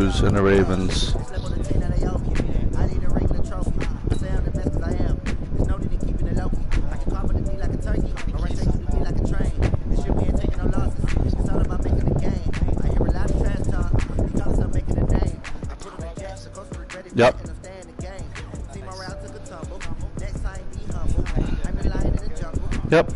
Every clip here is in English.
Blues and the Ravens. Yep. Yep.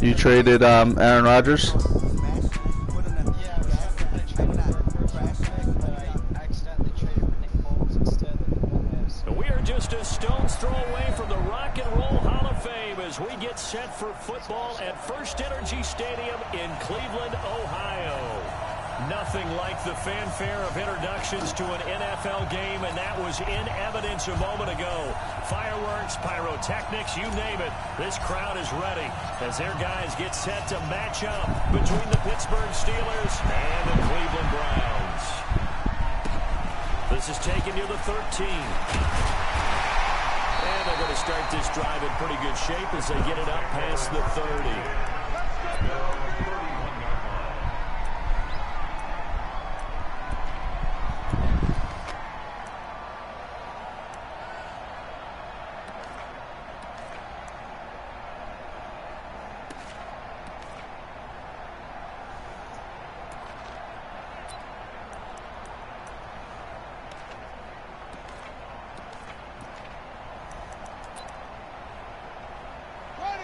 You traded Aaron Rodgers? We are just a stone's throw away from the Rock and Roll Hall of Fame as we get set for football at First Energy Stadium in Cleveland, Ohio. Nothing like the fanfare of introductions to an NFL game, and that was in evidence a moment ago. Fireworks, pyrotechnics, you name it. This crowd is ready as their guys get set to match up between the Pittsburgh Steelers and the Cleveland Browns. This is taken near the 13. And they're going to start this drive in pretty good shape as they get it up past the 30.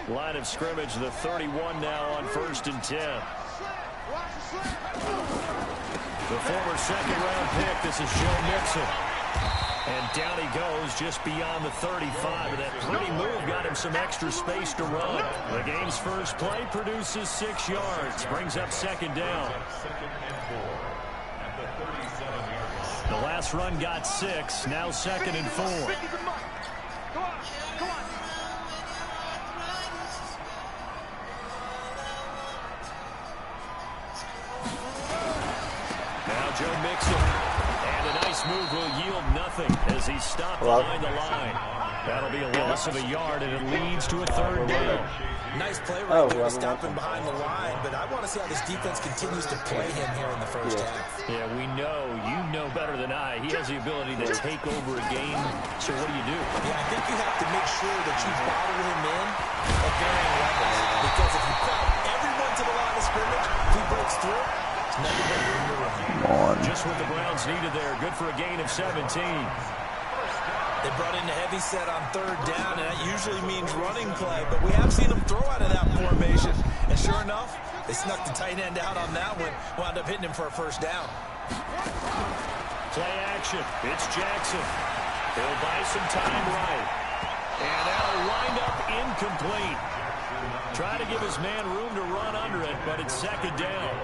Line of scrimmage, the 31 now on 1st and 10. The former second-round pick, this is Joe Mixon. And down he goes just beyond the 35. And that pretty move got him some extra space to run. The game's first play produces 6 yards, brings up second down. The last run got 6, now 2nd and 4. Joe Mixon, and a nice move will yield nothing as he's stopped behind the line. That'll be a loss of a yard, and it leads to a 3rd down. Nice play right there to stop him behind the line, but I want to see how this defense continues to play him here in the first half. Yeah, we know, you know better than I, he has the ability to take over a game, so what do you do? Yeah, I think you have to make sure that you bottle him in at varying levels, because if you crowd everyone to the line of scrimmage, if he breaks through, just what the Browns needed there. Good for a gain of 17. They brought in a heavy set on 3rd down, and that usually means running play, but we have seen them throw out of that formation. And sure enough, they snuck the tight end out on that one, wound up hitting him for a 1st down. Play action. It's Jackson. He'll buy some time right. And that'll wind up incomplete. Try to give his man room to run under it, but it's 2nd down.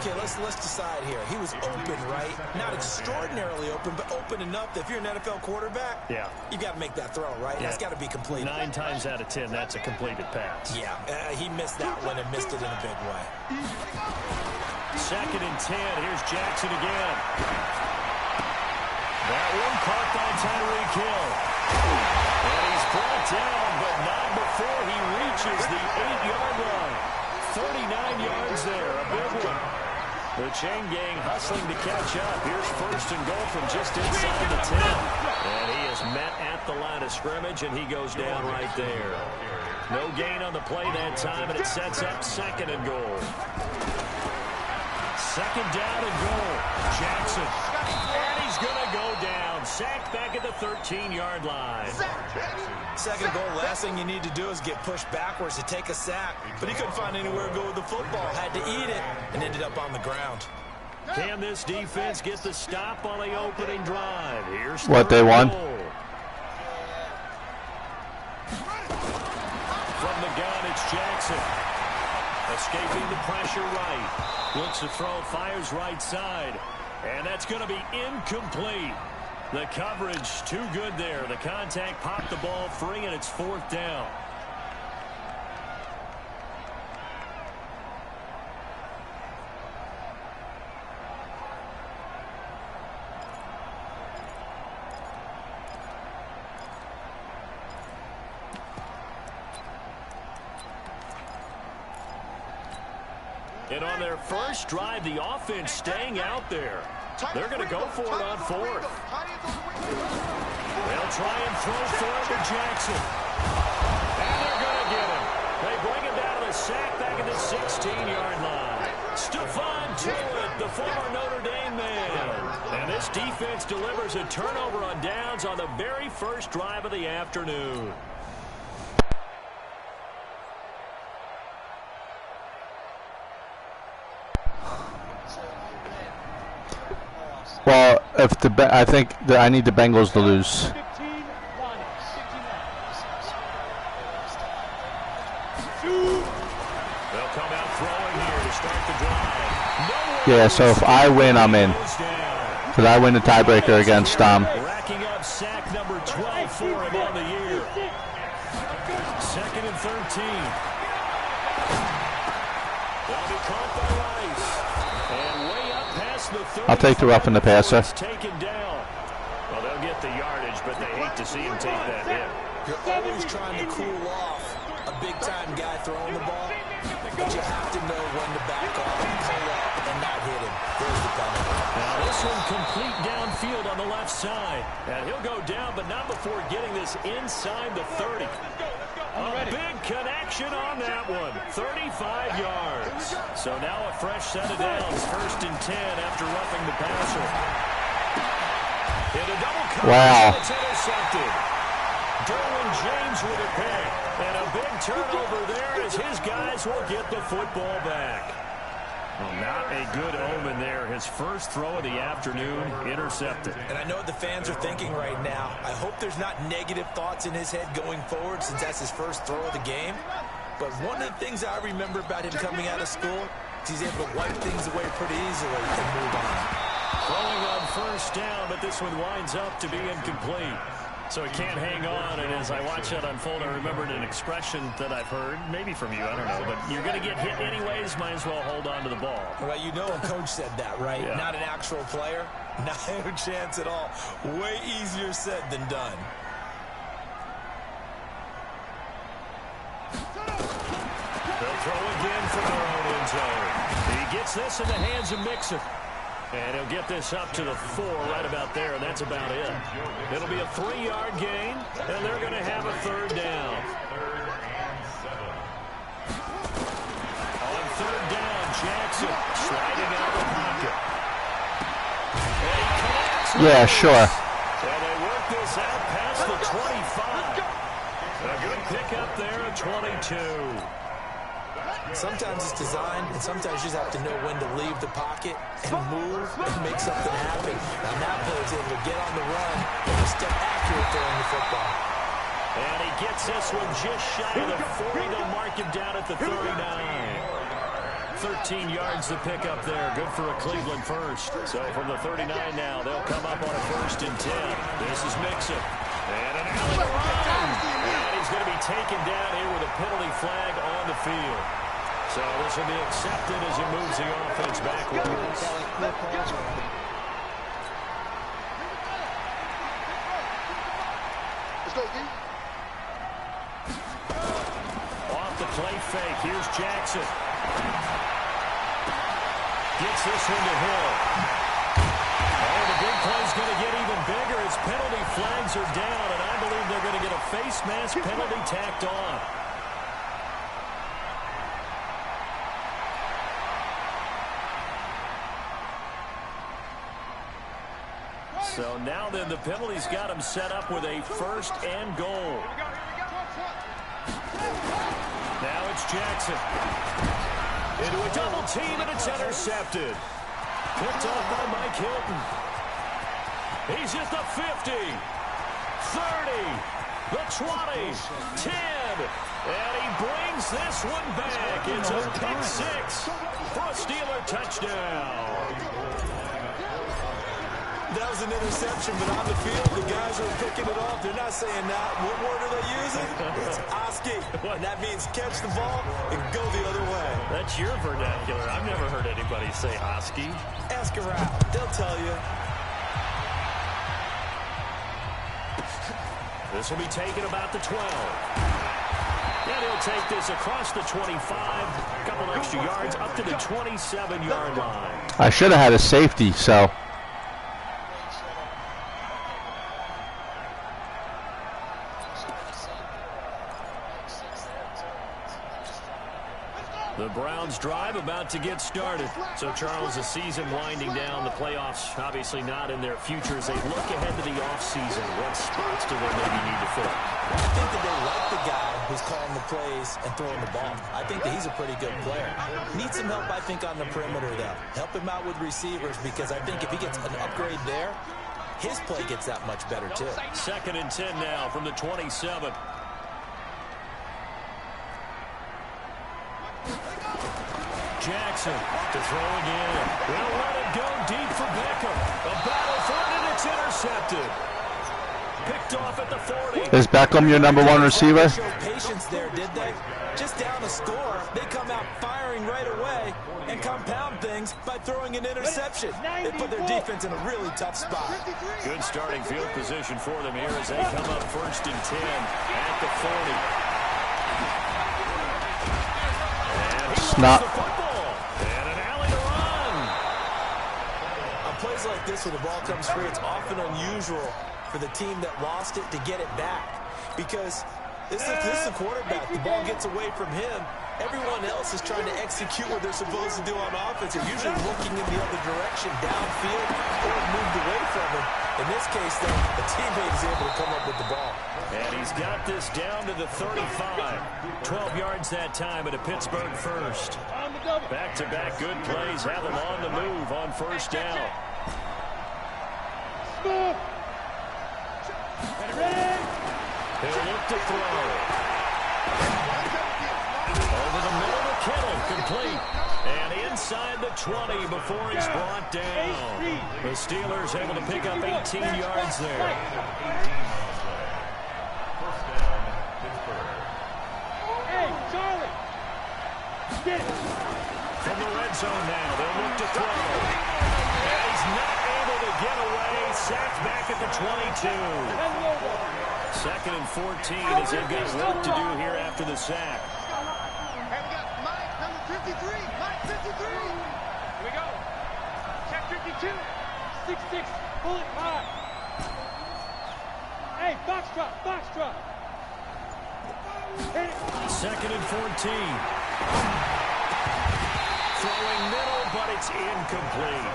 Okay, let's decide here. He was open, right? Not extraordinarily open, but open enough that if you're an NFL quarterback, you got to make that throw, right? That's got to be completed. 9 times out of 10, that's a completed pass. Yeah, he missed that one and missed it in a big way. 2nd and 10. Here's Jackson again. That one caught by Tyreek Hill. And he's brought down, but not before he reaches the 8-yard line. 39 yards there, a big one. The chain gang hustling to catch up. Here's 1st and goal from just inside the 10. And he is met at the line of scrimmage, and he goes down right there. No gain on the play that time, and it sets up 2nd and goal. 2nd down and goal. Jackson. And he's going to go down. Sacked back at the 13-yard line. 2nd goal, last thing you need to do is get pushed backwards to take a sack. But he couldn't find anywhere to go with the football. Had to eat it and ended up on the ground. Can this defense get the stop on the opening drive? Here's what they won. From the gun, it's Jackson. Escaping the pressure right. Looks to throw, fires right side. And that's going to be incomplete. The coverage too good there. The contact popped the ball free, and it's 4th down. And on their first drive, the offense staying out there. They're going to go for it on fourth. They'll try and throw for it to Jackson. And they're going to get him. They bring him down to the sack back at the 16-yard line. Stephon Tuitt, the former Notre Dame man. And this defense delivers a turnover on downs on the very first drive of the afternoon. Well, I think that I need the Bengals to lose. They'll come out throwing here to start the drive. Yeah, so if I win, I'm in. Because I win the tiebreaker against Racking up sack number 12 for him on the year. 2nd and 13. They'll be caught by Rice. And way up past the 30. I'll take the rough and the passer. Taken down. Well, they'll get the yardage, but they hate to see him take that hit. You're always trying to cool off a big-time guy throwing the ball, but you have to know when to back off, pull up, and not hit him. There's the penalty. Now this one complete downfield on the left side. And he'll go down, but not before getting this inside the 30. A big connection on that one. 35 yards. So now a fresh set of downs. 1st and 10 after roughing the passer. Hit a double coverage. Wow. It's intercepted. Derwin James with a pick. And a big turnover there as his guys will get the football back. Well, not a good omen there. His first throw of the afternoon intercepted. And I know what the fans are thinking right now. I hope there's not negative thoughts in his head going forward since that's his first throw of the game. But one of the things I remember about him coming out of school is he's able to wipe things away pretty easily and move on. Throwing on 1st down, but this one winds up to be incomplete. So he can't hang on, and as I watch that unfold, I remembered an expression that I've heard, maybe from you, I don't know, but you're going to get hit anyways, might as well hold on to the ball. Well, you know a coach said that, right? Yeah. Not an actual player. Not a chance at all. Way easier said than done. They'll throw again from their own end zone. He gets this in the hands of Mixon. And he'll get this up to the 4 right about there, and that's about it. It'll be a 3-yard gain, and they're going to have a 3rd down. On 3rd down, Jackson sliding out of the pocket. And he connects. Yeah, sure. And they work this out past the 25. A good pickup there at 22. Sometimes it's designed, and sometimes you just have to know when to leave the pocket and move and make something happen. And that player is able to get on the run and step accurate throwing the football. And he gets this one just shy of the 40. They'll mark him down at the 39. 13 yards to pick up there. Good for a Cleveland first. So from the 39 now, they'll come up on a 1st and 10. This is Mixon. And an alley run. And he's going to be taken down here with a penalty flag on the field. So this will be accepted as he moves the offense backwards. Off the play fake. Here's Jackson. Gets this one to Hill. Oh, the big play's going to get even bigger as penalty flags are down, and I believe they're going to get a face mask penalty tacked on. So now then the penalty's got him set up with a 1st and goal. Now it's Jackson. Into a double team, and it's intercepted. Picked off by Mike Hilton. He's at the 50, 30, the 20, 10, and he brings this one back. It's a pick 6 for a Steeler touchdown. That was an interception, but on the field, the guys are picking it off. They're not saying that. What word are they using? It's Oski. And that means catch the ball and go the other way. That's your vernacular. I've never heard anybody say Oski. Ask around. They'll tell you. This will be taken about the 12. And he'll take this across the 25, a couple extra yards up to the 27-yard line. I should have had a safety, so. The Browns drive about to get started. So, Charles, the season winding down, the playoffs obviously not in their future. As they look ahead to the offseason, what spots do they maybe need to fill? I think that they like the guy who's calling the plays and throwing the ball. I think that he's a pretty good player. Needs some help, I think, on the perimeter, though. Help him out with receivers, because I think if he gets an upgrade there, his play gets that much better, too. 2nd and 10 now from the 27. Jackson to throw again. They'll let it go deep for Beckham. A battle for it, and it's intercepted. Picked off at the 40. Is Beckham your number 1 receiver? Showed patience there, did they? Just down a score, they come out firing right away and compound things by throwing an interception. They put their defense in a really tough spot. Good starting field position for them here as they come up 1st and 10 at the 40. Snap. And an alley to run. On plays like this where the ball comes free, it's often unusual for the team that lost it to get it back. Because this is the quarterback. The ball gets away from him. Everyone else is trying to execute what they're supposed to do on offense. They're usually looking in the other direction, downfield, or moved away from him. In this case, though, the teammate is able to come up with the ball. And he's got this down to the 35. 12 yards that time at a Pittsburgh first. Back-to-back good plays have them on the move on 1st down. He'll look to throw. Over the middle to Kittle, complete. And inside the 20 before he's brought down. The Steelers able to pick up 18 yards there. From the red zone now, they'll look to throw. And he's not able to get away. Sacked back at the 22. 2nd and 14 as they've got work to do here after the sack. Hey, we got Mike, number 53. Mike, 53. Here we go. Check 52. 6'6". Pull it high. Hey, box drop, box drop. 2nd and 14. Throwing middle, but it's incomplete.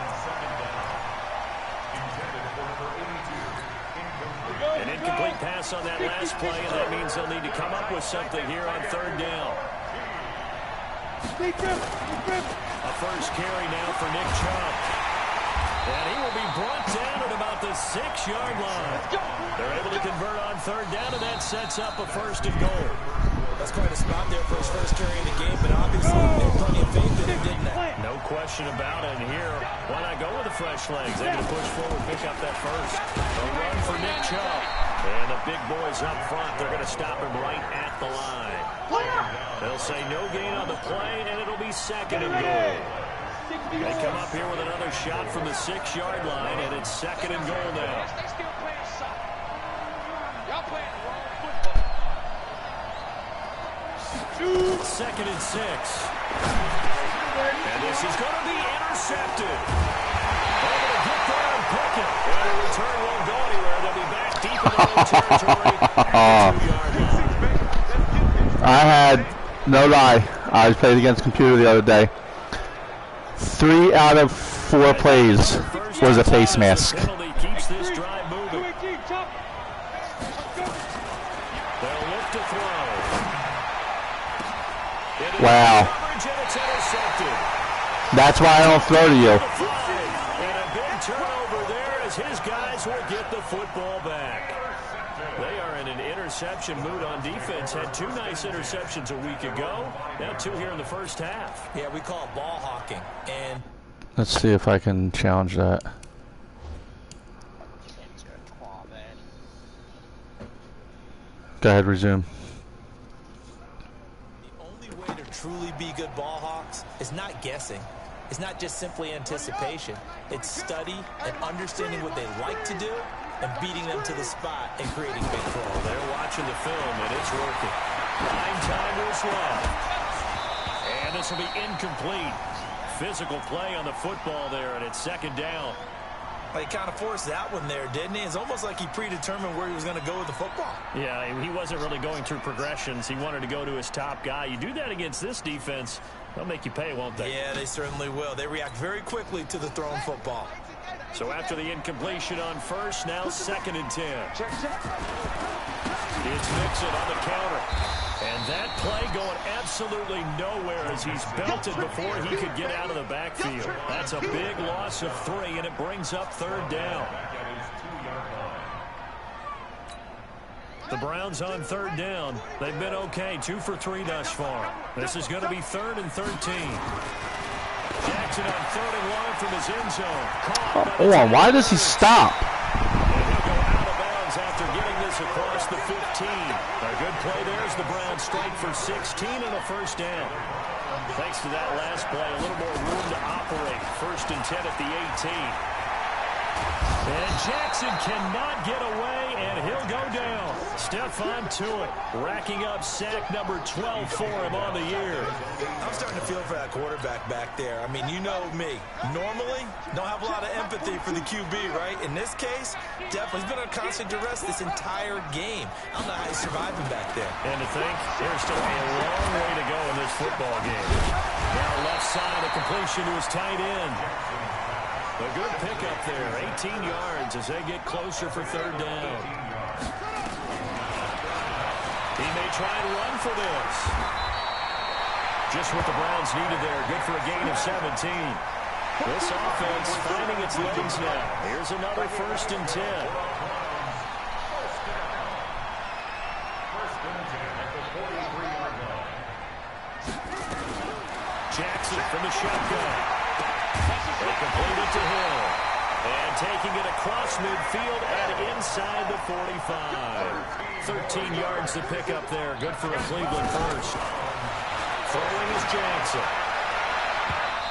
An incomplete pass on that last play, and that means they'll need to come up with something here on 3rd down. A first carry now for Nick Chubb. And he will be brought down at about the 6-yard line. They're able to convert on 3rd down, and that sets up a 1st and goal. That's quite a spot there for his first carry of the game, but obviously they had plenty of faith in him, didn't they? No question about it. And here, why not go with the fresh legs? They're going to push forward, pick up that first. A run for Nick Chubb. And the big boys up front, they're going to stop him right at the line. They'll say no gain on the play, and it'll be 2nd and goal. They come up here with another shot from the 6-yard line, and it's 2nd and goal now. They still playing soft. Y'all playing the wrong football. 2nd and 6. And this is going to be intercepted. Able to get there and pick it. And the return won't go anywhere. They'll be back deep in their own territory at the 2-yard line. I had, no lie, I played against a computer the other day. 3 out of 4 plays was a face mask. Penalty keeps this drive moving. They'll look to throw. Wow. That's why I don't throw to you. And a big turnover there as his guys will get the football back. They are in an interception mood on defense. Had 2 nice interceptions a week ago. Now 2 here in the first half. Yeah, we call it ball hawking. And Let's see if I can challenge that. Go ahead, resume. the only way to truly be good ball hawks is not guessing. It's not just simply anticipation. It's study and understanding what they like to do and beating them to the spot and creating big throws. They're watching the film, and it's working. 9 timers left. And this will be incomplete. Physical play on the football there, and it's 2nd down. Well, he kind of forced that one there, didn't he? It's almost like he predetermined where he was going to go with the football. Yeah, he wasn't really going through progressions. He wanted to go to his top guy. You do that against this defense, they'll make you pay, won't they? Yeah, they certainly will. They react very quickly to the thrown football. So after the incompletion on first, now 2nd and 10. It's Mixon on the counter. And that play going absolutely nowhere as he's belted before he could get out of the backfield. That's a big loss of 3, and it brings up 3rd down. The Browns on 3rd down. They've been okay, 2 for 3 thus far. This is going to be 3rd and 13. Jackson on 3rd and long from his end zone. Why does he stop? After getting this across the 15. A good play there as the Browns strike for 16 and a 1st down. Thanks to that last play, a little more room to operate. 1st and 10 at the 18. And Jackson cannot get away, and he'll go down. Stephon Tuitt racking up sack number 12 for him on the year. I'm starting to feel for that quarterback back there. I mean, you know me. Normally, don't have a lot of empathy for the QB, right? In this case, definitely he's been on constant duress this entire game. I don't know how he's surviving back there. And to think, there's still a long way to go in this football game. Now left side, a completion to his tight end. A good pickup there, 18 yards as they get closer for 3rd down. He may try and run for this. Just what the Browns needed there. Good for a gain of 17. This offense finding its legs now. Here's another 1st and 10. Jackson from the shotgun. They complete it to Hill. And taking it across midfield and inside the 45. 13 yards to pick up there. Good for a Cleveland 1st. Throwing is Jackson.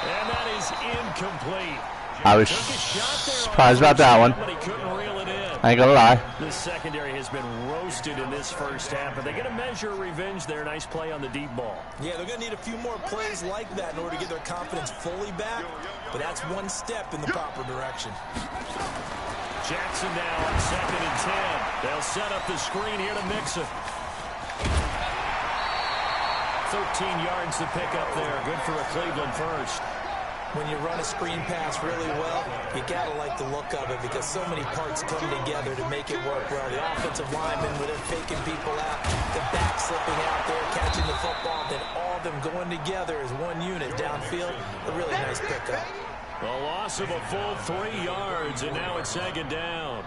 And that is incomplete. I was surprised about that one. But he couldn't reel it in. I ain't gonna lie. This secondary has been roasted in this 1st half, but they're going to measure revenge there. Nice play on the deep ball. Yeah, they're going to need a few more plays like that in order to get their confidence fully back, but that's one step in the proper direction. Jackson now on 2nd and 10. They'll set up the screen here to Mixon. 13 yards to pick up there. Good for a Cleveland 1st. When you run a screen pass really well, you gotta like the look of it because so many parts come together to make it work well. The offensive linemen, with them faking people out, the back slipping out there, catching the football, then all of them going together as one unit downfield. A really nice pickup. A loss of a full 3 yards, and now it's 2nd down.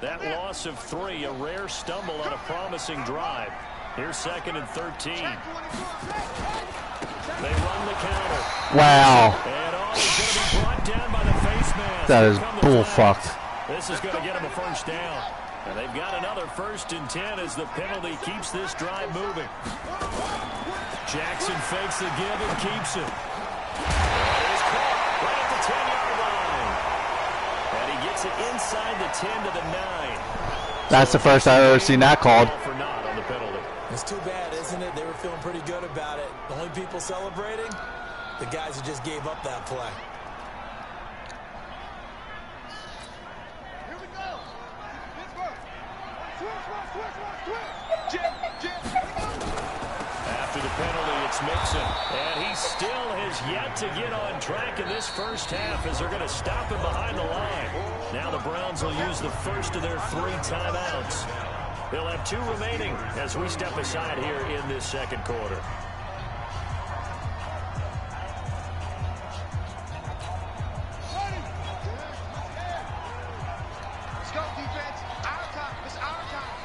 That loss of 3, a rare stumble on a promising drive. Here's 2nd and 13. They run the counter. Wow. And all is going to be brought down by the face mask. That is bullfucked. This is going to get them a 1st down. And they've got another 1st and 10 as the penalty keeps this drive moving. Jackson fakes the give and keeps it. He's caught right at the 10-yard line. And he gets it inside the 10 to the 9. That's the first I've ever seen that called. For not on the penalty. It's too bad, isn't it? They were feeling pretty good about it. The only people celebrating, the guys who just gave up that play. Here we go. After the penalty, it's Mixon. And he still has yet to get on track in this 1st half as they're going to stop him behind the line. Now the Browns will use the first of their 3 timeouts. They'll have 2 remaining as we step aside here in this 2nd quarter. Let's go, defense. Our time. It's our time.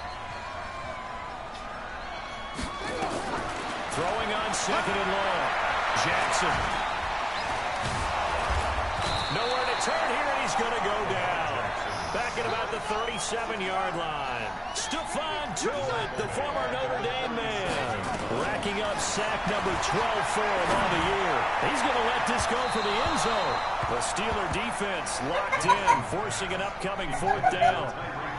Throwing on 2nd and long. Jackson. Nowhere to turn here, and he's going to go down. Back at about the 37-yard line. Stephon Tuitt, the former Notre Dame man, racking up sack number 12 for him on the year. He's going to let this go for the end zone. The Steeler defense locked in, forcing an upcoming 4th down.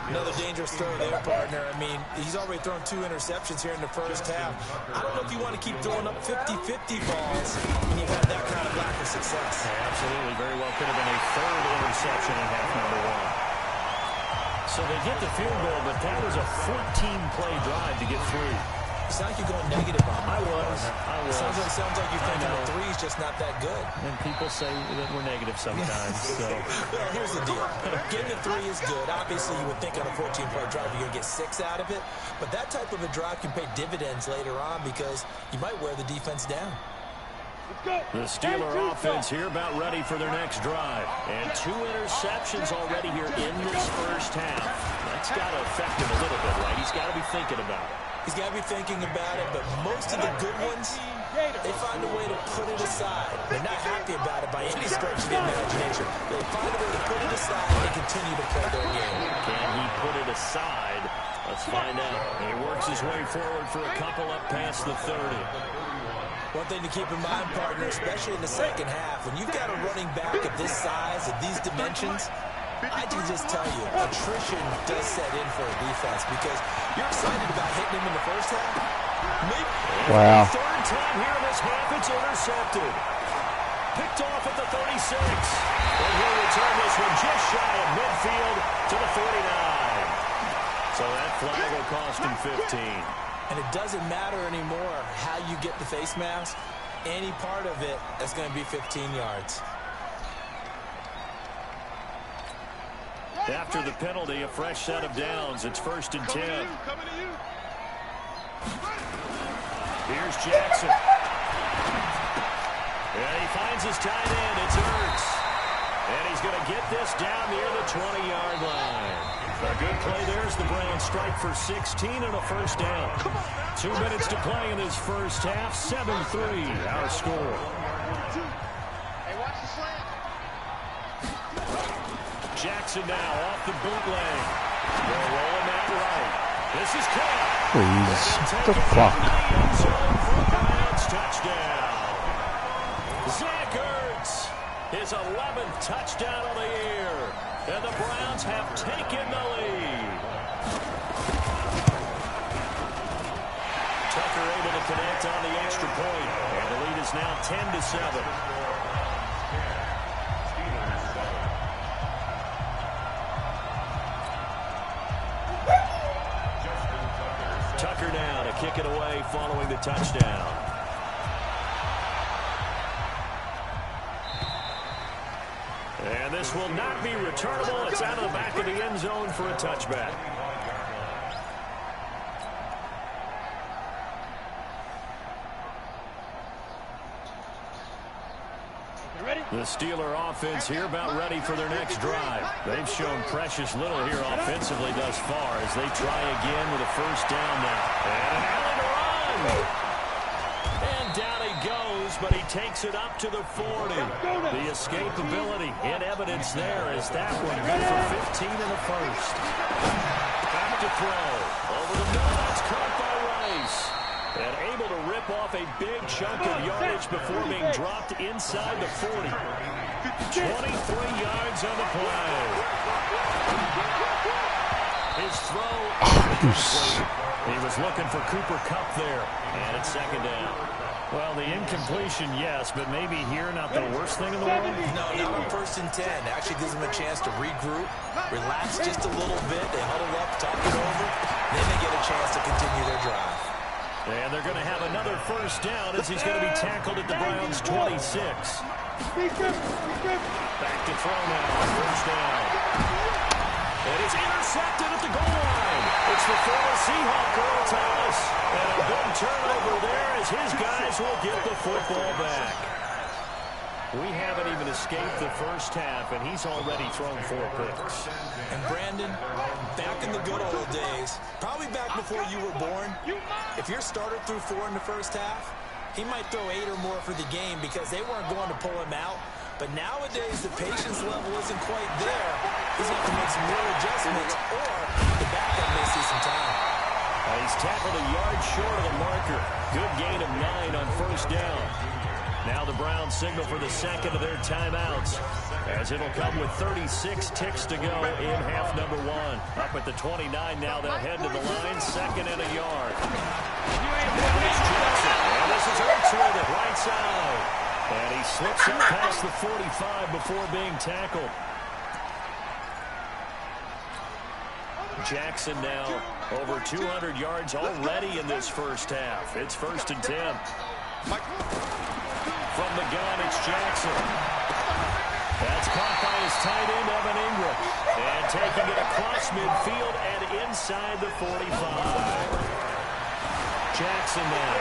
Another dangerous throw there, partner. I mean, he's already thrown 2 interceptions here in the first half. I don't know if you want to keep throwing up 50-50 balls when you've had that kind of lack of success. Yeah, absolutely. Very well could have been a 3rd interception in half number 1. So they get the field goal, but that was a 14-play drive to get through. It's not like you're going negative on I that. was. Sounds like you're thinking the 3 is just not that good. And people say that we're negative sometimes. So. Well, here's the deal. Getting a 3 is good. Obviously, you would think on a 14-play drive you're going to get 6 out of it. But that type of a drive can pay dividends later on because you might wear the defense down. The Steeler offense here about ready for their next drive. And 2 interceptions already here in this first half. That's got to affect him a little bit, right? He's got to be thinking about it. He's got to be thinking about it, but most of the good ones, they find a way to put it aside. They're not happy about it by any stretch of the imagination. They find a way to put it aside and they continue to play their game. Can he put it aside? Let's find out. He works his way forward for a couple up past the 30. One thing to keep in mind, partner, especially in the second half, when you've got a running back of this size, of these dimensions, I can just tell you, attrition does set in for a defense because you're excited about hitting him in the first half. Wow. 3rd time here in this half, it's intercepted. Picked off at the 36. And he'll return this one just shy of midfield to the 49. So that flag will cost him 15. And it doesn't matter anymore how you get the face mask. Any part of it is going to be 15 yards. After the penalty, a fresh set of downs. It's 1st and 10. Here's Jackson. And he finds his tight end. It's Ertz. And he's going to get this down near the 20-yard line. A good play there as the Browns strike for 16 and a first down. 2 minutes to play in this first half. 7-3 our score. Hey, watch the slant. Jackson now off the bootleg. They're rolling that right. This is caught. Please. What the fuck? Touchdown. Zach Ertz, his 11th touchdown of the year. And the Browns have taken the lead. Tucker able to connect on the extra point. And the lead is now 10-7. Tucker now to kick it away following the touchdown. And this will not be returnable. It's out of the back of the end zone for a touchback. The Steeler offense here about ready for their next drive. They've shown precious little here offensively thus far as they try again with a first down now. And an alley to run. And down he goes, but he takes it up to the 40. The escapability in evidence there as that one good for 15 in the first. Back to throw. Over the middle, that's caught by Rice. And able to rip off a big chunk of yardage before being dropped inside the 40. 23 yards on the play. His throw. He was looking for Cooper Kupp there. And it's second down. Well, the incompletion, yes, but maybe here not the worst thing in the world? No, not on 1st and 10. Actually gives them a chance to regroup, relax just a little bit. They huddle up, talk it over. Then they get a chance to continue their drive. And they're going to have another first down as he's going to be tackled at the Browns' 26. Back to throw now. First down. And it's intercepted at the goal line. It's the former Seahawk, Earl Thomas. And a big turnover there as his guys will get the football back. We haven't even escaped the first half, and he's already thrown 4 picks. And Brandon, back in the good old days, probably back before you were born, if your starter threw 4 in the first half, he might throw 8 or more for the game because they weren't going to pull him out. But nowadays, the patience level isn't quite there. He's going to have to make some real adjustments, or the backup may see some time. He's tackled a yard short of the marker. Good gain of 9 on first down. Now the Browns signal for the second of their timeouts, as it'll come with 36 ticks to go in half number 1. Up at the 29 now, they'll head to the line, 2nd and a yard. Now it's Jackson, and this is Ertz with it, right side. And he slips up past the 45 before being tackled. Jackson now over 200 yards already in this first half. It's 1st and 10. From the gun, it's Jackson. That's caught by his tight end, Evan Ingram. And taking it across midfield and inside the 45. Jackson now,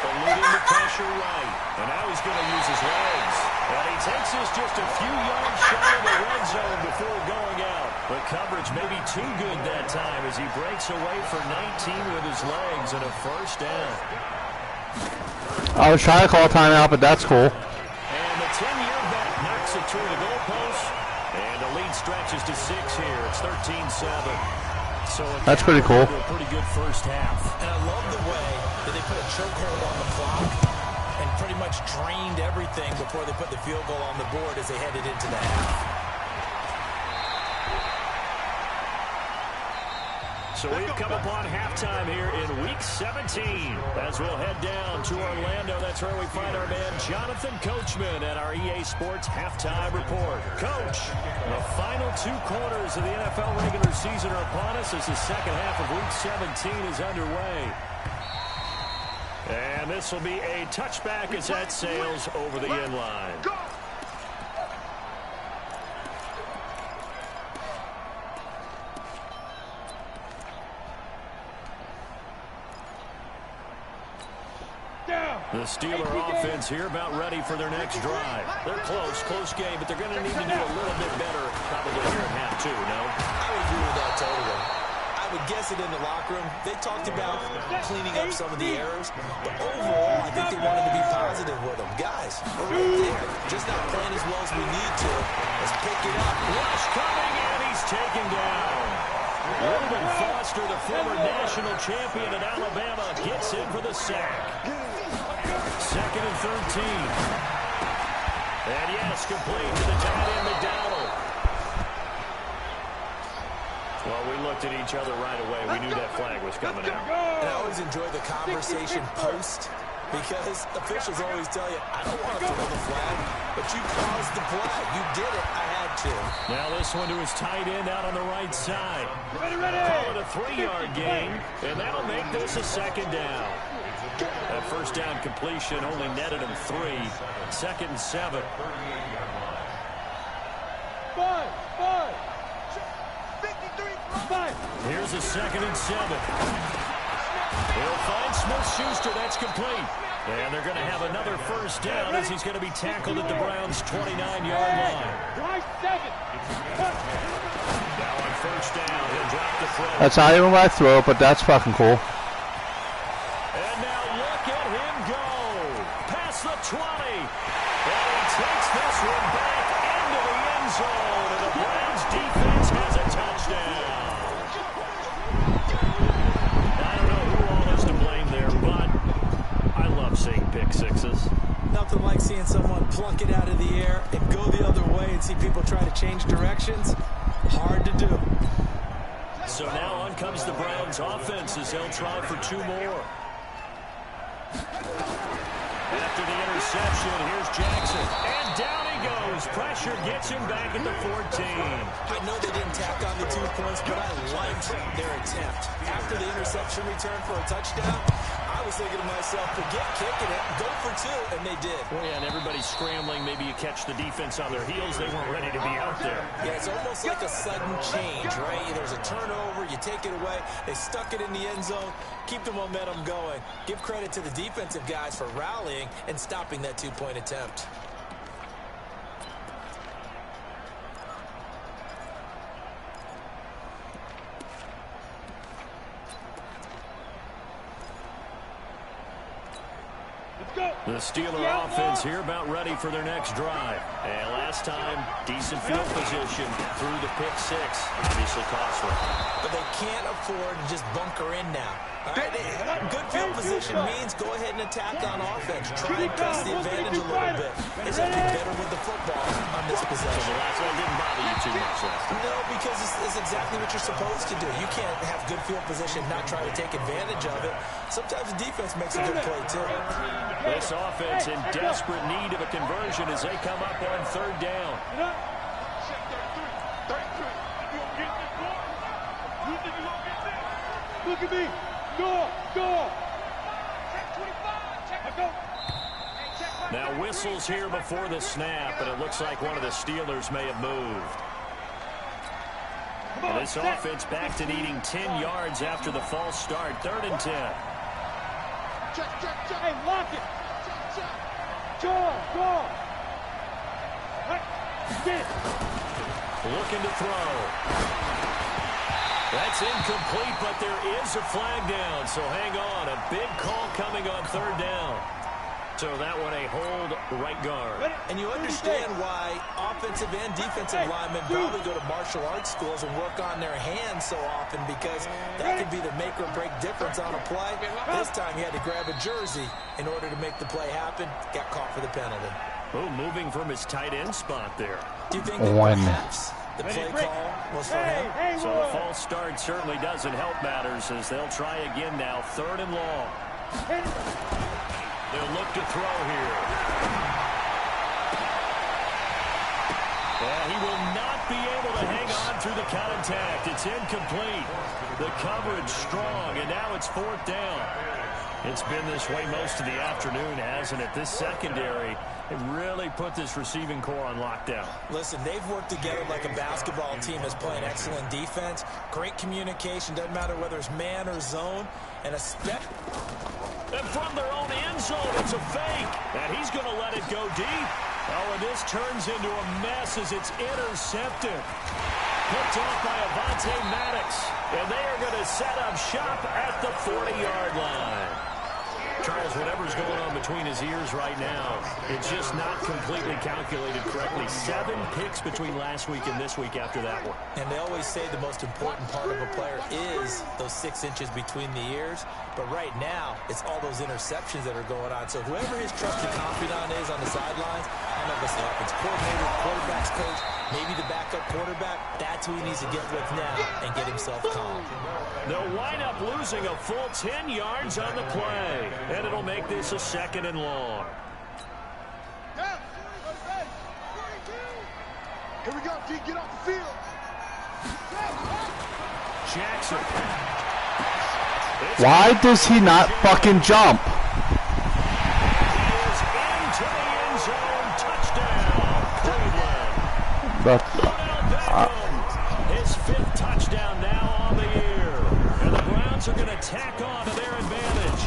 eluding the pressure right. And now he's going to use his legs. And he takes this just a few yards shy of the red zone before going out. But coverage may be too good that time as he breaks away for 19 with his legs and a 1st down. I was trying to call a timeout, but that's cool. And the 10-year back knocks it through the goalpost. And the lead stretches to 6 here. It's 13-7. So that's pretty cool. A pretty good first half. And I love the way that they put a chokehold on the clock and pretty much drained everything before they put the field goal on the board as they headed into the half. So we've come upon halftime here in Week 17. As we'll head down to Orlando, that's where we find our man Jonathan Coachman at our EA Sports Halftime Report. Coach, the final 2 quarters of the NFL regular season are upon us as the second half of Week 17 is underway. And this will be a touchback as that sails over the end line. The Steeler offense here about ready for their next drive. They're close game, but they're going to need to do a little bit better probably here in half 2, no? I would agree with that totally. I would guess it in the locker room. They talked about cleaning up some of the errors, but overall, I think they wanted to be positive with them. Guys, we're right there. Just not playing as well as we need to. Let's pick it up. Rush coming, and he's taken down. Reuben Foster, the former national champion at Alabama, gets in for the sack. 2nd and 13. And yes, complete to the tight end, McDonald. Well, we looked at each other right away. We knew that flag was coming out. And I always enjoy the conversation post because officials always tell you, I don't want to throw the flag, but you caused the play. You did it. I had to. Now this one to his tight end out on the right side. Call it a 3-yard gain, and that'll make this a 2nd down. That 1st down completion only netted him 3. 2nd and 7. 5. Here's a 2nd and 7. He'll find Smith-Schuster. That's complete. And they're going to have another 1st down as he's going to be tackled at the Browns' 29-yard line. Now on 1st down, he'll drop the throw. That's not even my throw, but that's fucking cool. And now look at him go. Past the 20. And he takes this one back into the end zone. And the Browns defense has a touchdown. I don't know who all is to blame there, but I love seeing pick sixes. Nothing like seeing someone pluck it out of the air and go the other way and see people try to change directions. Hard to do. So now on comes the Browns offense as they'll try for 2 more. After the interception, here's Jackson. And down he goes. Pressure gets him back at the 14. I know they didn't tack on the 2 points, but I liked their attempt. After the interception return for a touchdown, I was thinking to myself, forget kicking it, go for 2, and they did. Well, yeah, and everybody's scrambling. Maybe you catch the defense on their heels. They weren't ready to be out there. Yeah, it's almost like a sudden change, right? There's a turnover, you take it away. They stuck it in the end zone. Keep the momentum going. Give credit to the defensive guys for rallying and stopping that 2-point attempt. The Steeler offense here about ready for their next drive. And last time, decent field position through the pick six. Obviously costly. But they can't afford to just bunker in now. All right? Good field position means go ahead and attack on offense. Try and press the advantage a little bit. They have to be better with the football on this possession. So the last one didn't bother you too much last time. No, because it's exactly what you're supposed to do. You can't have good field position, not try to take advantage of it. Sometimes the defense makes a good play, too. This offense in desperate need of a conversion as they come up on third down. Look at me. Go. Now whistles here before the snap, and it looks like one of the Steelers may have moved. And this offense back to needing 10 yards after the false start. 3rd and 10. Hey, lock it. Go. Get it. Looking to throw. That's incomplete, but there is a flag down, so hang on. A big call coming on 3rd down. So that one a hold right guard. And you understand why offensive and defensive linemen probably go to martial arts schools and work on their hands so often, because that could be the make or break difference on a play. This time he had to grab a jersey in order to make the play happen. Got caught for the penalty. Oh, moving from his tight end spot there. Do you think that perhaps the play call was for him? So the false start certainly doesn't help matters as they'll try again now. 3rd and long. They'll look to throw here. Yeah, he will not be able to hang on through the contact. It's incomplete. The coverage strong, and now it's 4th down. It's been this way most of the afternoon, hasn't it? This secondary, it really put this receiving core on lockdown. Listen, they've worked together like a basketball team that's playing excellent defense. Great communication, doesn't matter whether it's man or zone. And And from their own end zone, it's a fake. And he's going to let it go deep. Oh, and this turns into a mess as it's intercepted. Picked off by Avonte Maddox. And they are going to set up shop at the 40-yard line. Charles, whatever's going on between his ears right now, it's just not completely calculated correctly. 7 picks between last week and this week after that one. And they always say the most important part of a player is those 6 inches between the ears. But right now, it's all those interceptions that are going on. So whoever his trusted confidant is on the sidelines, I don't know if it's the offense coordinator, quarterback's coach, maybe the backup quarterback, that's who he needs to get with now and get himself calm. They'll wind up losing a full 10 yards on the play. And it'll make this a 2nd and long. Here we go, D. Get off the field. Jackson. Why does he not fucking jump? He is into the end zone. Touchdown, Cleveland. His 5th touchdown now on the year. And the Browns are going to tack on to their advantage.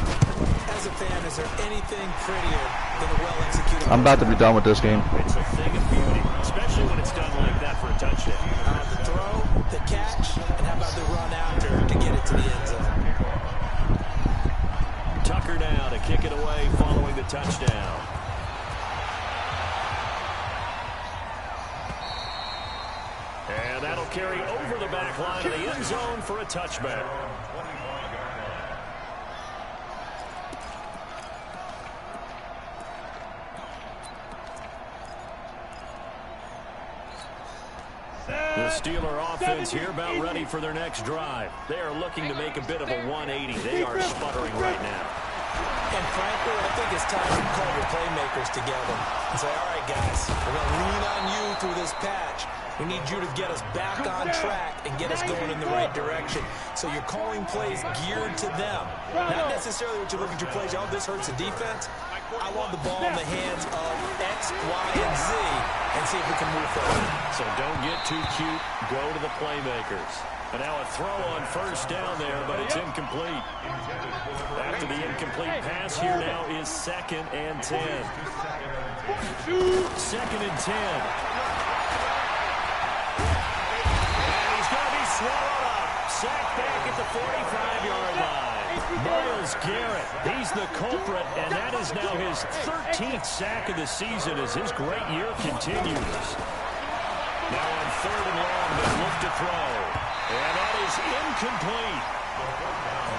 As a fan, is there anything prettier than a well-executed... I'm about to be done with this game. It's a thing of beauty, especially when it's done like that for a touchdown. The throw, the catch, and how about the run after to get it to the end zone? Tucker now to kick it away following the touchdown. And that'll carry over the back line of the end zone for a touchback. The Steeler offense here about ready for their next drive. They are looking to make a bit of a 180. They are sputtering right now. And frankly, I think it's time to call your playmakers together and say, all right, guys, we're going to lean on you through this patch. We need you to get us back on track and get us going in the right direction. So you're calling plays geared to them. Not necessarily what you look at your plays, oh, this hurts the defense. I want the ball in the hands of X, Y, and Z and see if we can move forward. So don't get too cute. Go to the playmakers. And now a throw on 1st down there, but it's incomplete. After the incomplete pass, here now is 2nd and 10. 2nd and 10. And he's going to be swallowed up. Sacked back at the 45-yard line. Myles Garrett, he's the culprit, and that is now his 13th sack of the season as his great year continues. Now on 3rd and long, they look to throw. And that is incomplete.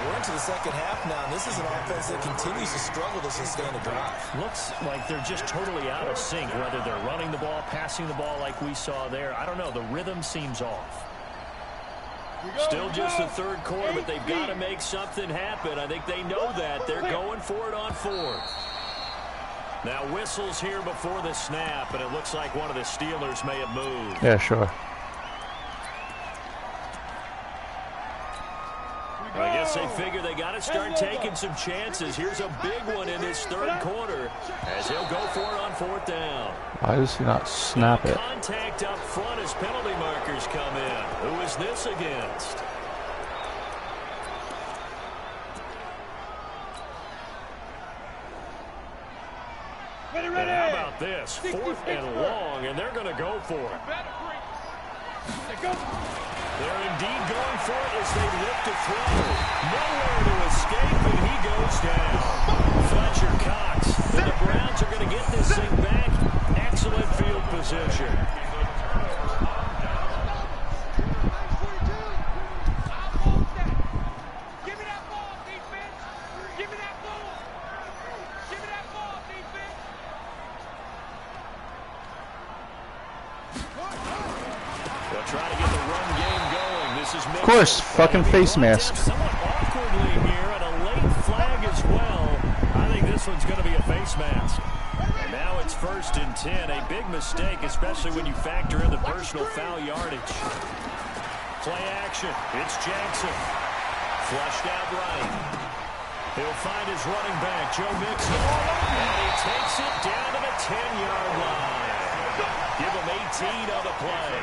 We're into the second half now, and this is an offense that continues to struggle to sustain a drive. Looks like they're just totally out of sync, whether they're running the ball, passing the ball like we saw there. I don't know. The rhythm seems off. Still just the third quarter, but they've got to make something happen. I think they know that. They're going for it on 4th. Now whistles here before the snap, and it looks like one of the Steelers may have moved. Yeah, sure. I guess they figure they got to start taking some chances. Here's a big one in this 3rd quarter as he'll go for it on 4th down. Why does he not snap it? Contact up front as penalty markers come in. Who is this against? And how about this? 4th and long, and they're going to go for it. They're indeed going for it as they look to throw. Nowhere to escape, and he goes down. Fletcher Cox. And the Browns are going to get this thing back. Excellent field position. Give me that ball, defense. Give me that ball. Give me that ball, defense. They'll try to get the run game going. This is Of course, fucking face mask. Somewhat awkwardly here, and a late flag as well. I think this one's going to be a face mask. And now it's 1st and 10. A big mistake, especially when you factor in the personal foul yardage. Play action. It's Jackson. Flushed out right. He'll find his running back, Joe Mixon. And he takes it down to the 10-yard line. Give him 18 on the play.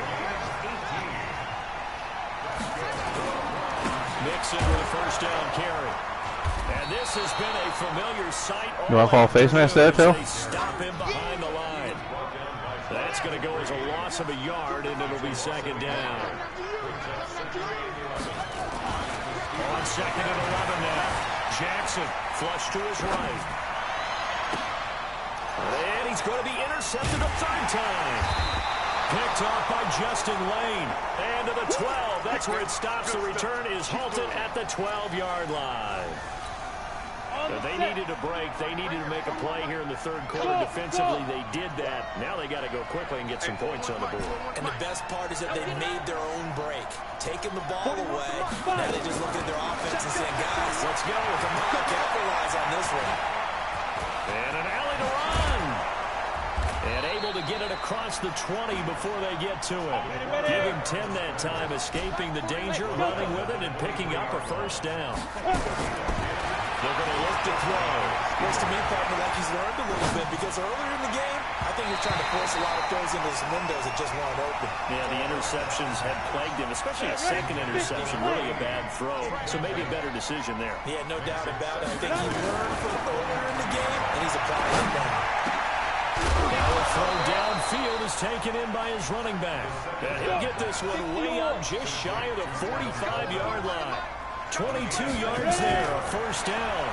Mixon with a 1st down carry. And this has been a familiar sight. You want to call a face mask there, Phil? They stop him behind the line. That's going to go as a loss of a yard, and it'll be 2nd down. On 2nd and 11 now. Jackson flush to his right. And he's going to be intercepted a 3rd time. Picked off by Justin Lane. And to the 12. That's where it stops. The return is halted at the 12-yard line. So they needed a break. They needed to make a play here in the 3rd quarter. Defensively, they did that. Now they got to go quickly and get some points on the board. And the best part is that they made their own break. Taking the ball away. Now they just look at their offense and saying, guys, let's go. Come on, capitalize on this one. And an alley to run. And able to get it across the 20 before they get to it. Give him 10 that time, escaping the danger, running with it, and picking up a 1st down. They're going to look to throw. Looks to me, partner, like he's learned a little bit because earlier in the game, I think he was trying to force a lot of throws into some windows that just weren't open. Yeah, the interceptions had plagued him, especially a 2nd interception, really a bad throw. So maybe a better decision there. Yeah, no doubt about it. I think he learned from earlier in the game, and he's applying it now. Now a throw downfield is taken in by his running back. And he'll get this one way up just shy of the 45-yard line. 22 yards there, a 1st down.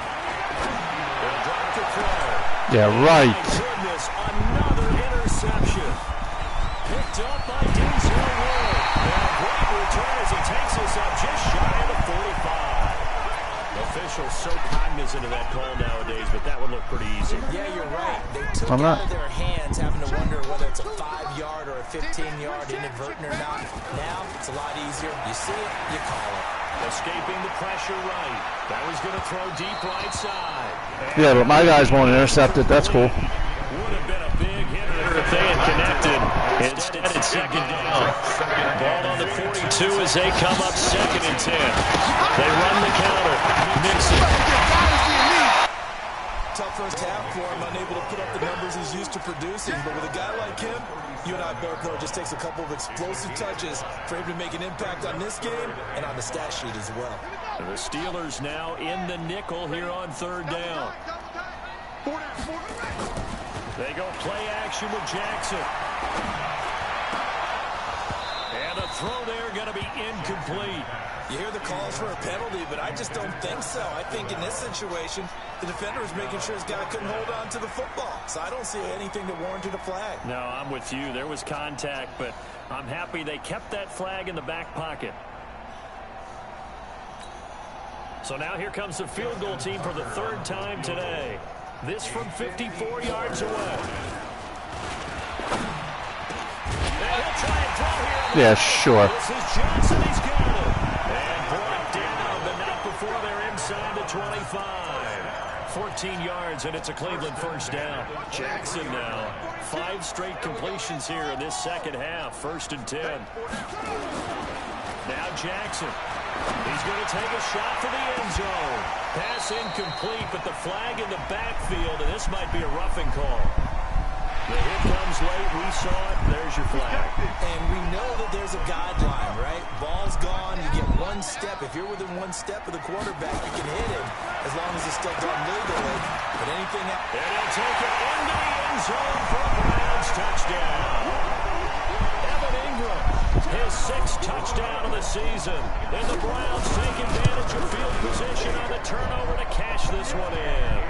They'll drop to throw. Yeah, right. My goodness, another interception. Picked up by Denzel Ward. And a great return as he takes us up just shy of the 45. Officials so cognizant of that call nowadays, but that would look pretty easy. Yeah, you're right. They took it out of their hands, having to wonder whether it's a 5-yard or a 15-yard, inadvertent or not. Now, it's a lot easier. You see it, you call it. Escaping the pressure right. That was going to throw deep right side. Yeah, but my guys won't intercept it. That's cool. Would have been a big hitter if they had connected. Instead, it's 2nd down. Ball on the 42 as they come up 2nd and 10. They run the counter. Mixon. Tough 1st half for him, unable to put up the numbers he's used to producing. But with a guy like him, you and I both know it just takes a couple of explosive touches for him to make an impact on this game and on the stat sheet as well. And the Steelers now in the nickel here on 3rd down. They go play action with Jackson. And a throw there going to be incomplete. You hear the calls for a penalty, but I just don't think so. I think in this situation, the defender is making sure his guy couldn't hold on to the football. So I don't see anything that warranted a flag. No, I'm with you. There was contact, but I'm happy they kept that flag in the back pocket. So now here comes the field goal team for the third time today. This from 54 yards away. And he'll try and throw here. Yeah, sure. This is Johnson. He's got it. And brought down, but not before they're inside the 25. 14 yards, and it's a Cleveland first down. Jackson now. 5 straight completions here in this second half. 1st and 10. Now Jackson. He's going to take a shot for the end zone. Pass incomplete, but the flag in the backfield, and this might be a roughing call. The hit comes late. We saw it. There's your flag. And we know that there's a guideline, right? Ball's gone. You get 1 step. If you're within 1 step of the quarterback, you can hit him as long as it's still done legally. But anything else... And he'll take it into the end zone for a Browns touchdown. Evan Ingram, his 6th touchdown of the season. And the Browns take advantage of field position on the turnover to cash this one in.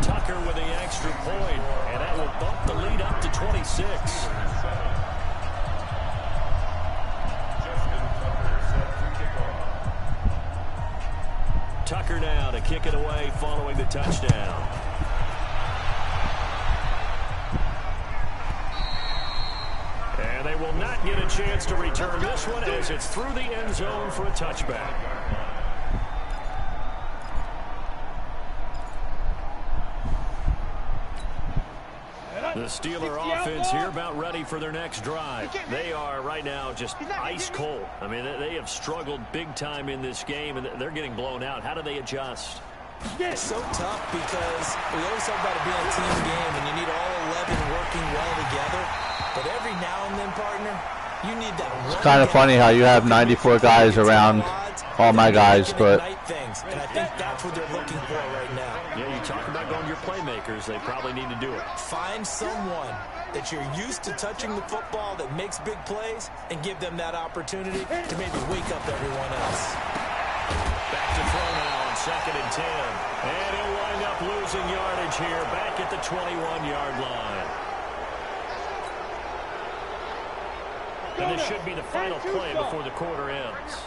Tucker with the extra point, and that will bump the lead up to 26. Tucker now to kick it away following the touchdown. And they will not get a chance to return this one as it's through the end zone for a touchback. The Steeler offense here about ready for their next drive. They are right now just ice cold. I mean, they have struggled big time in this game, and they're getting blown out. How do they adjust? It's so tough because we always talk about it being a team game, and you need all 11 working well together. But every now and then, partner, you need that one. It's kind of funny how you have 94 guys around all my guys, but... And I think that's what they're looking for right now. Yeah, you talk about going to your playmakers. They probably need to do it. Find someone that you're used to touching the football that makes big plays and give them that opportunity to maybe wake up everyone else. Back to throw now on 2nd and 10. And he'll wind up losing yardage here back at the 21-yard line. And this should be the final play before the quarter ends.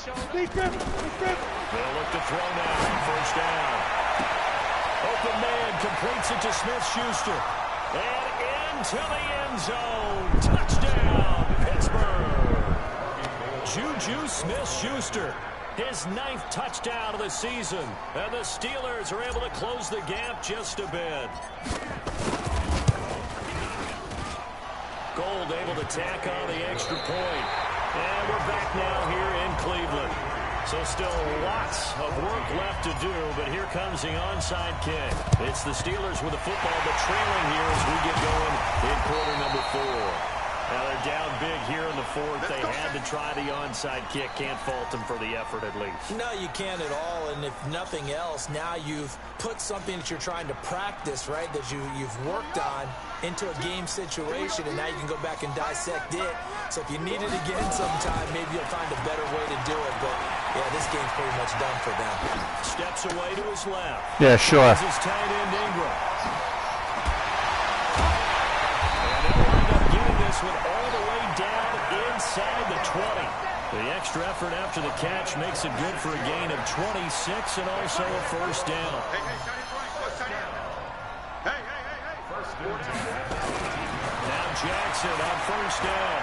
They'll look to throw now on 1st down. Open man completes it to Smith-Schuster. And into the end zone. Touchdown, Pittsburgh. Juju Smith-Schuster. His 9th touchdown of the season. And the Steelers are able to close the gap just a bit. Gold able to tack on the extra point. And we're back now here in Cleveland. So still lots of work left to do, but here comes the onside kick. It's the Steelers with the football, but trailing here as we get going in quarter number 4. Now they're down big here in the 4th. They had to try the onside kick. Can't fault them for the effort at least. No, you can't at all. And if nothing else, now you've put something that you're trying to practice, right, that you've worked on into a game situation, and now you can go back and dissect it. So if you need it again sometime, maybe you'll find a better way to do it. But, yeah, this game's pretty much done for them. Steps away to his left. Yeah, sure. This is tight end Ingram. And they'll wind up getting this one all the way down inside the 20. The extra effort after the catch makes it good for a gain of 26 and also a first down. Now Jackson on first down.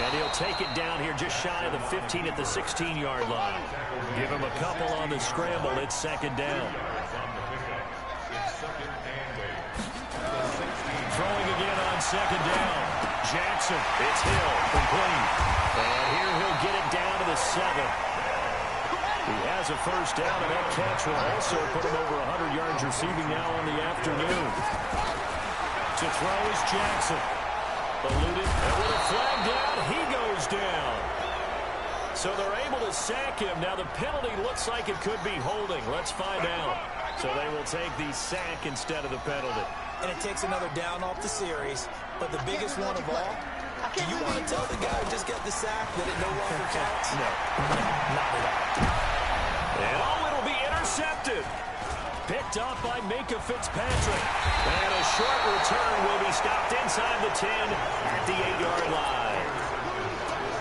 And he'll take it down here just shy of the 15 at the 16-yard line. Give him a couple on the scramble. It's 2nd down. Throwing again on 2nd down. Jackson, it's Hill, complete. And here he'll get it down to the 7. He has a first down, and that catch will also put him over 100 yards receiving now on the afternoon. To throw is Jackson. Eluded, and with a flag down, he goes down. So they're able to sack him. Now the penalty looks like it could be holding. Let's find out. So they will take the sack instead of the penalty. and it takes another down off the series. But the biggest one of all, do you want to tell the guy who just got the sack that it no longer counts? No, not at all. And it'll be intercepted. Picked off by Minka Fitzpatrick. And a short return will be stopped inside the 10 at the 8-yard line.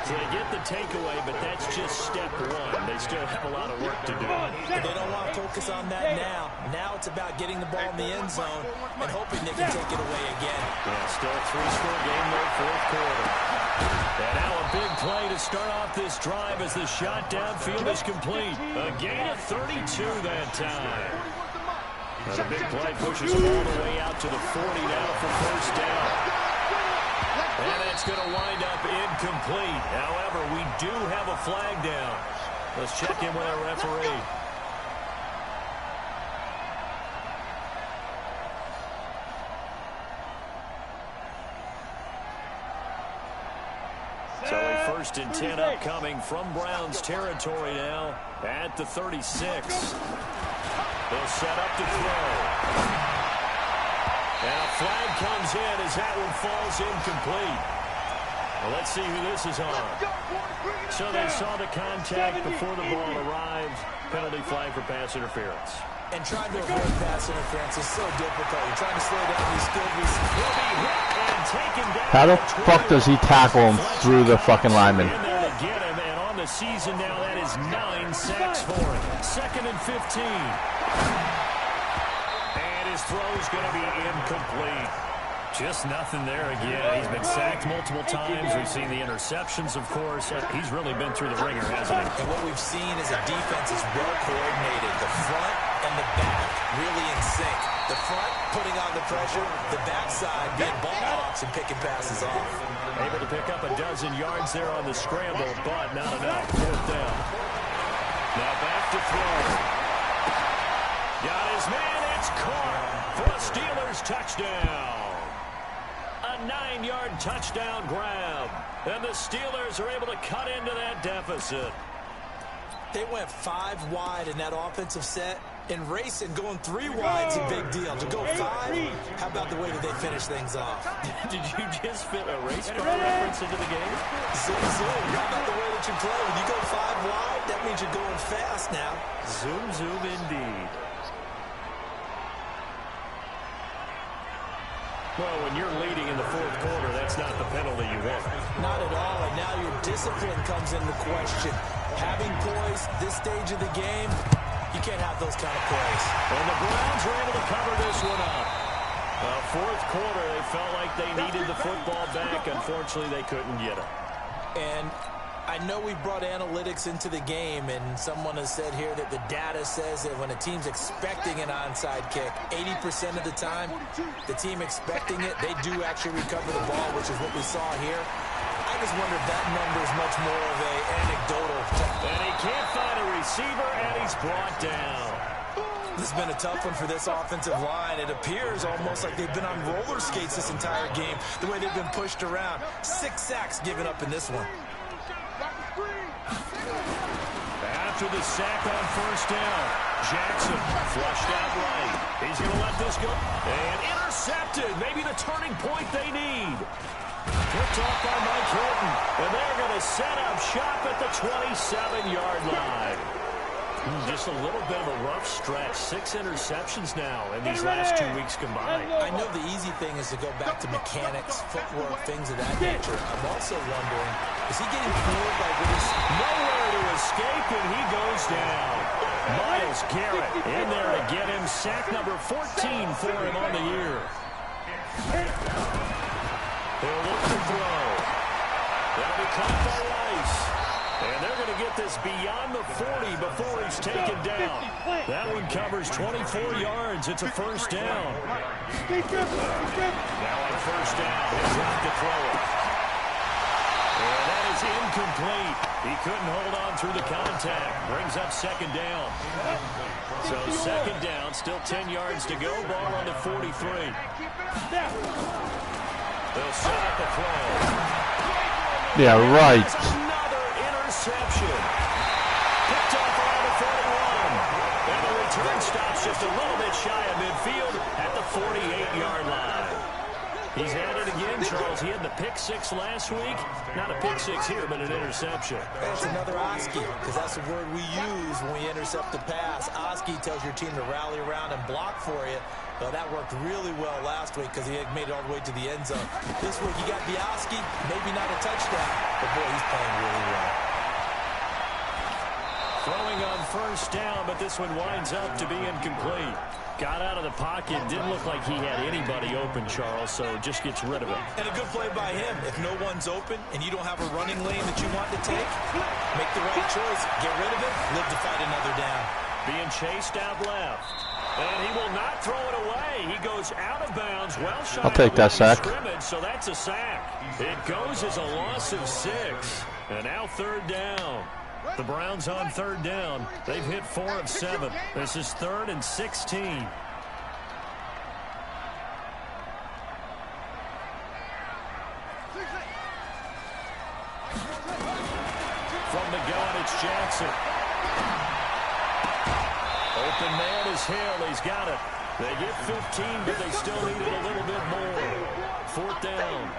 So they get the takeaway, but that's just step one. They still have a lot of work to do. But they don't want to focus on that now. Now it's about getting the ball in the end zone and hoping they can take it away again. Yeah, still a 3-score game there, fourth quarter. And now a big play to start off this drive as the shot downfield is complete. A gain of 32 that time. And a big play pushes them all the way out to the 40 now for first down. And it's going to wind up incomplete. However, we do have a flag down. Let's check in with our referee. So a 1st and 10 upcoming from Browns territory now at the 36. They'll set up to throw. And a flag comes in as that one falls incomplete. Well, let's see who this is on. So they saw the contact before the ball arrived. Penalty flag for pass interference. And trying to avoid pass interference is so difficult. You're trying to slow down these skilled receivers. Will be hit and taken down. How the fuck does he tackle him through the fucking lineman? In there to get him, and on the season now, that is 9 sacks for him. 2nd and 15. His throw is going to be incomplete. Just nothing there again. He's been sacked multiple times. We've seen the interceptions, of course. He's really been through the ringer, hasn't he? And what we've seen is a defense is well coordinated. The front and the back really in sync. The front putting on the pressure, the backside being ball hawks and picking passes off. Able to pick up a dozen yards there on the scramble, but not enough. 4th down. Now back to throw. Got his man. It's caught for a Steelers touchdown. A 9-yard touchdown grab. And the Steelers are able to cut into that deficit. They went 5 wide in that offensive set. And racing, going 3 wide's a big deal. To go 5, how about the way that they finish things off? Did you just fit a race car reference into the game? Zoom, zoom. How about the way that you play? When you go 5 wide, that means you're going fast now. Zoom, zoom indeed. Well, when you're leading in the 4th quarter, that's not the penalty you want. Not at all, and now your discipline comes into question. Having poise this stage of the game, you can't have those kind of plays. And the Browns were able to cover this one up. 4th quarter, they felt like they needed the football back. Unfortunately, they couldn't get it. And I know we brought analytics into the game, and someone has said here that the data says that when a team's expecting an onside kick, 80% of the time, the team expecting it, they do actually recover the ball, which is what we saw here. I just wonder if that number is much more of a anecdotal. And he can't find a receiver, and he's brought down. This has been a tough one for this offensive line. It appears almost like they've been on roller skates this entire game, the way they've been pushed around. 6 sacks given up in this one. After the sack on 1st down, Jackson flushed out right. He's going to let this go. And intercepted. Maybe the turning point they need. Picked off by Mike Hilton. And they're going to set up shop at the 27-yard line. Just a little bit of a rough stretch. 6 interceptions now in these last 2 weeks combined. I know the easy thing is to go back to mechanics, footwork, things of that nature. I'm also wondering, is he getting fooled by this? Nowhere to escape, and he goes down. Myles Garrett in there to get him. Sack number 14 for him on the year. He'll look to throw. That'll be caught by Rice. And they're going to get this beyond the 40 before he's taken down. That one covers 24 yards. It's a 1st down. Now on 1st down, he'll drop to throw it. And that is incomplete. He couldn't hold on through the contact. Brings up 2nd down. So 2nd down, still 10 yards to go. Ball on the 43. They'll set up the throw. Yeah, right. Interception. Picked off around the 41. And the return stops just a little bit shy of midfield at the 48-yard line. He's at it again, Charles. He had the pick six last week. Not a pick six here, but an interception. That's another Oski, because that's the word we use when we intercept a pass. Oski tells your team to rally around and block for you. Well, that worked really well last week because he had made it all the way to the end zone. This week, you got the Oski, maybe not a touchdown, but boy, he's playing really well. Throwing on first down, but this one winds up to be incomplete. Got out of the pocket. Didn't look like he had anybody open, Charles, so just gets rid of it. And a good play by him. If no one's open and you don't have a running lane that you want to take, make the right choice. Get rid of it. Live to fight another down. Being chased out left. And he will not throw it away. He goes out of bounds. Well shy. I'll take that sack. So that's a sack. It goes as a loss of 6. And now third down. The Browns on third down. They've hit 4 of 7. This is 3rd and 16. From the gun, it's Jackson. Open man is Hill. He's got it. They get 15, but they still need it a little bit more. 4th down.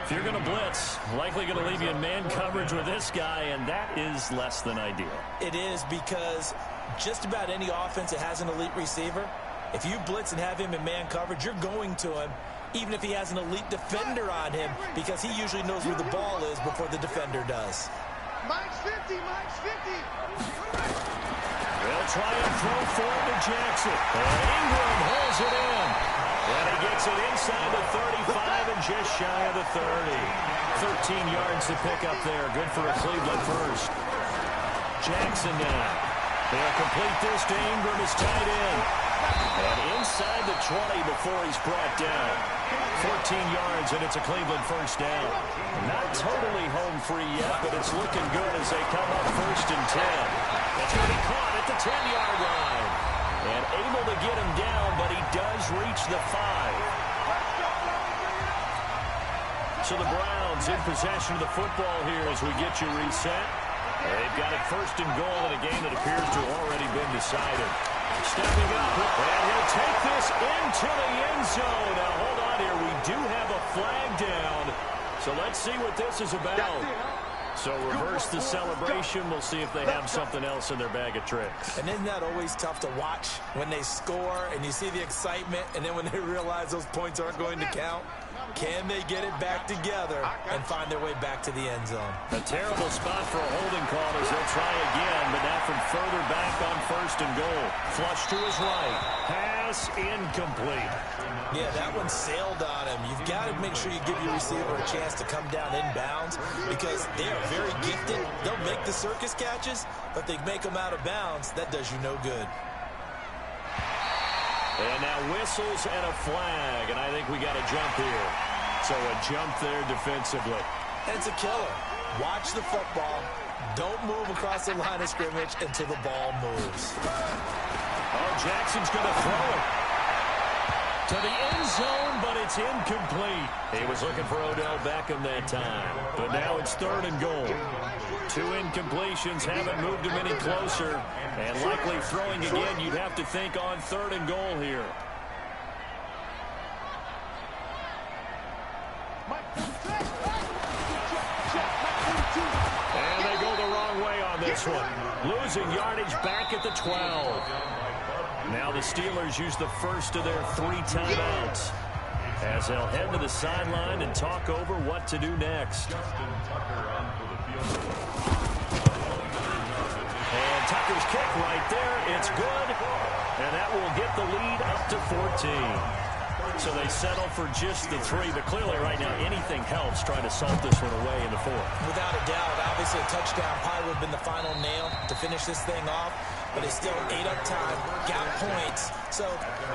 If you're going to blitz, likely going to leave you in man coverage with this guy, and that is less than ideal. It is, because just about any offense that has an elite receiver, if you blitz and have him in man coverage, you're going to him, even if he has an elite defender on him, because he usually knows where the ball is before the defender does. Mike's 50, Mike's 50. They'll try and throw forward to Jackson. And Ingram holds it in. And he gets it inside the 35 and just shy of the 30. 13 yards to pick up there. Good for a Cleveland first. Jackson now. They'll complete this to Ingram as tight end. And inside the 20 before he's brought down. 14 yards, and it's a Cleveland first down. Not totally home free yet, but it's looking good as they come up 1st and 10. That's going to be caught at the 10-yard line. And able to get him down, but he does reach the 5. So the Browns in possession of the football here as we get you reset. They've got it 1st and goal in a game that appears to have already been decided. Stepping up, and he'll take this into the end zone. Now, hold on here. We do have a flag down. So let's see what this is about. So reverse the celebration. We'll see if they have something else in their bag of tricks. And isn't that always tough to watch when they score and you see the excitement, and then when they realize those points aren't going to count? Can they get it back together and find their way back to the end zone? A terrible spot for a holding call as they'll try again, but now from further back on 1st and goal. Flush to his right. Pass incomplete. Yeah, that one sailed on him. You've got to make sure you give your receiver a chance to come down inbounds because they are very gifted. They'll make the circus catches, but they make them out of bounds. That does you no good. And now whistles and a flag, and I think we got a jump here. So a jump there defensively. And it's a killer. Watch the football. Don't move across the line of scrimmage until the ball moves. Oh, Jackson's going to throw it to the end zone, but it's incomplete. He was looking for Odell Beckham that time, but now it's 3rd and goal. 2 incompletions haven't moved him any closer, and likely throwing again, you'd have to think on 3rd and goal here. And they go the wrong way on this one. Losing yardage back at the 12. Now the Steelers use the first of their 3 timeouts as they'll head to the sideline and talk over what to do next. And Tucker's kick right there. It's good. And that will get the lead up to 14. So they settle for just the 3. But clearly right now anything helps trying to salt this one away in the 4th. Without a doubt, obviously a touchdown probably would have been the final nail to finish this thing off. But it's still 8 up time, got points. So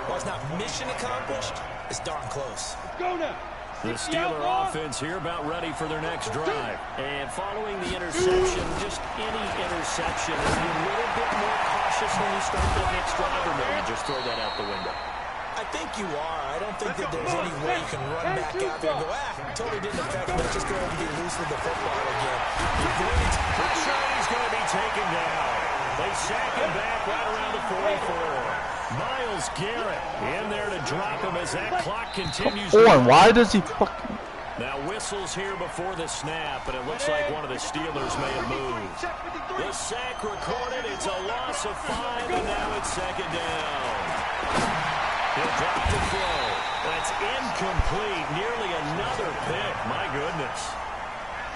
while it's not mission accomplished, it's darn close. Go now. The Steeler offense here about ready for their next drive. And following the interception, just any interception, are you a little bit more cautious when you start the next drive, or maybe just throw that out the window? I think you are. I don't think that there's any way you can run back out there and go, totally didn't affect me. Let's just go ahead and be loose with the football again. You're going to He's going to be taken down. They sack him back right around the 44. Myles Garrett in there to drop him as that clock continues. Why does he fucking... Now whistles here before the snap, and it looks like one of the Steelers may have moved. The sack recorded. It's a loss of 5, and now it's second down. He'll drop the throw. That's incomplete. Nearly another pick. My goodness.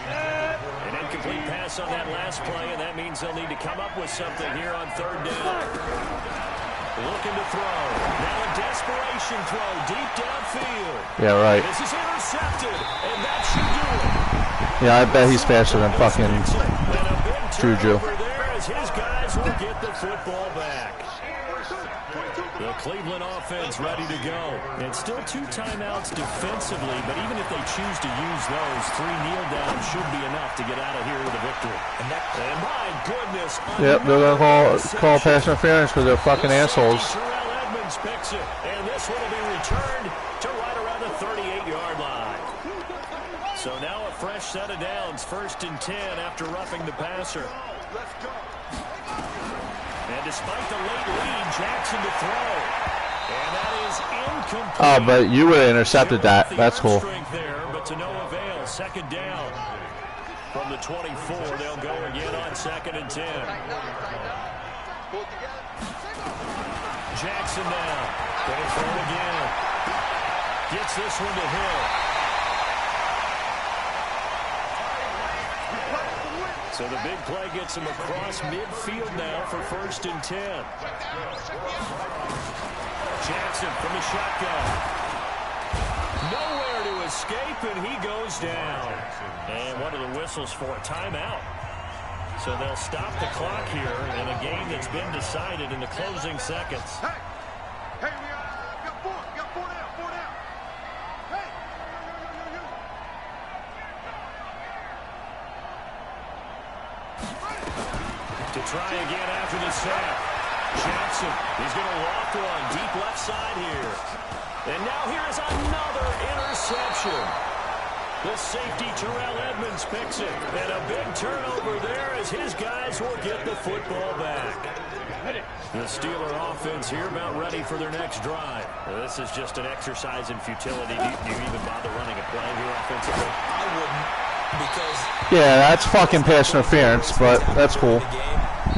An incomplete pass on that last play, and that means they'll need to come up with something here on third down. Looking to throw. Now a desperation throw deep downfield. Yeah, right. This is intercepted, and that should do it. Yeah, I bet he's faster than fucking Juju. Over there as his guys will get the football back. The Cleveland offense ready to go. And still 2 timeouts defensively, but even if they choose to use those, 3 kneel downs should be enough to get out of here with a victory. And my goodness. Yep, they're going to call pass interference because they're fucking assholes. Terrell Edmonds picks it, and this one will be returned to right around the 38-yard line. So now a fresh set of downs, 1st and 10 after roughing the passer. And despite the late lead, Jackson to throw. And that is incomplete. Oh, but you would have intercepted that. That's cool. There, but to no avail. Second down. From the 24, they'll go again on 2nd and 10. Jackson now. Going for it again. Gets this one to Hill. So the big play gets him across midfield now for 1st and 10. Jackson from the shotgun. Nowhere to escape, and he goes down. And what are the whistles for? A timeout. So they'll stop the clock here in a game that's been decided in the closing seconds. Hey, we got 4 down, 4 down. Hey. To try again after the sack. Jackson, he's going to walk one deep left side here. And now here's another interception. The safety, Terrell Edmonds, picks it. And a big turnover there as his guys will get the football back. The Steeler offense here about ready for their next drive. This is just an exercise in futility. Do you even bother running a play here offensively? I wouldn't. Because yeah, that's fucking pass interference, but that's cool.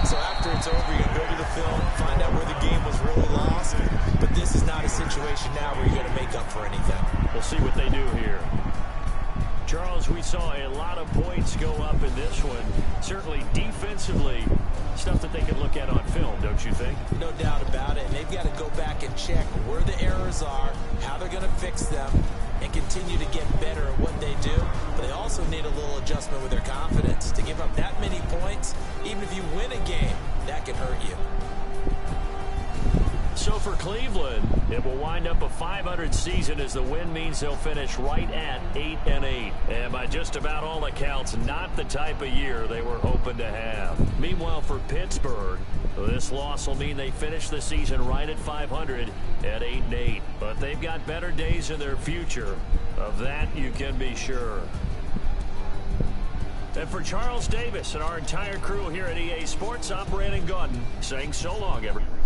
So after it's over, you're going to go to the film, find out where the game was really lost. But this is not a situation now where you're going to make up for anything. We'll see what they do here. Charles, we saw a lot of points go up in this one. Certainly defensively, stuff that they can look at on film, don't you think? No doubt about it. And they've got to go back and check where the errors are, how they're going to fix them, and continue to get better at what they do. But they also need a little adjustment with their confidence. To give up that many points, even if you win a game, that can hurt you. So for Cleveland, it will wind up a .500 season as the win means they'll finish right at 8-8. And by just about all accounts, not the type of year they were hoping to have. Meanwhile, for Pittsburgh, this loss will mean they finish the season right at .500 at 8-8. But they've got better days in their future. Of that, you can be sure. And for Charles Davis and our entire crew here at EA Sports, I'm Brandon Gaudin saying so long, everyone.